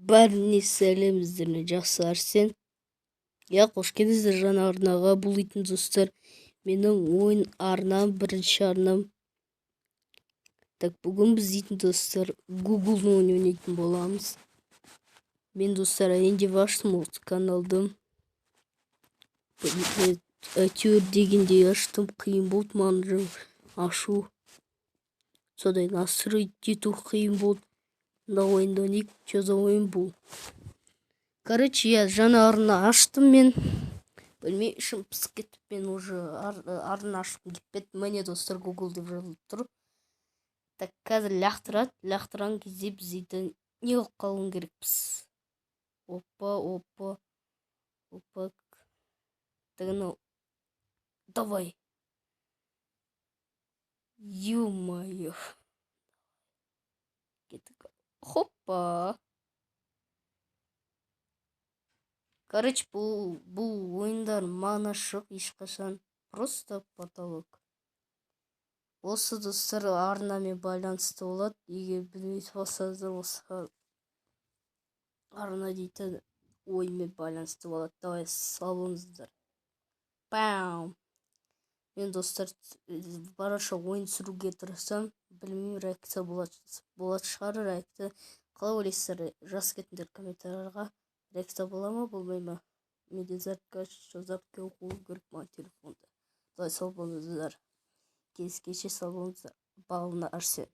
Бәріне сәлеміздер, жақсы Арсен. Қош келдіңіздер жаңа арнаға. Бұл итін достар, менің ойын арнам, бірінші арнам. Так, бүгін біз итін достар Google-ны ойнайтын боламыз. Мен достар енді аштым осы каналды. Әйтеуір дегенде аштым, қиын болды маған ашу. Содай насыры ету қиын болды. Да ойында не жаза ойын бұл. Короче, я жаңа арна аштым мен. Білмей ішім пысып кетіп, мен уже арна ашқым кетпеді. Міне достар, Google деп жазылып тұр. Так, қазір лақтырған кезде біз үйден не қылып қалуын керекпіз. Опа. Так, давай. Ё-моё. Хоппа. Короче, бұл ойындар мана шық ешқашан. Просто потолок. Осы достар арнамен байланысты болады. Егер білмейтін болсаңыздар, осы арна дейтін ойынмен байланысты болады. Давай салыңыздар. Пау. Мен достар барынша ойын сүруге тырысамын. Білмеймін, реакция болады шығар, реакция. Қалай ойлайсыздар, жазып кетіңдер комментарияға. Реакция бола ма, болмай ма? Менде запись жазып қою керек маған телефонда. Давай сау болыңыздар. Кеше сау болыңыздар. Бағлан Арсен.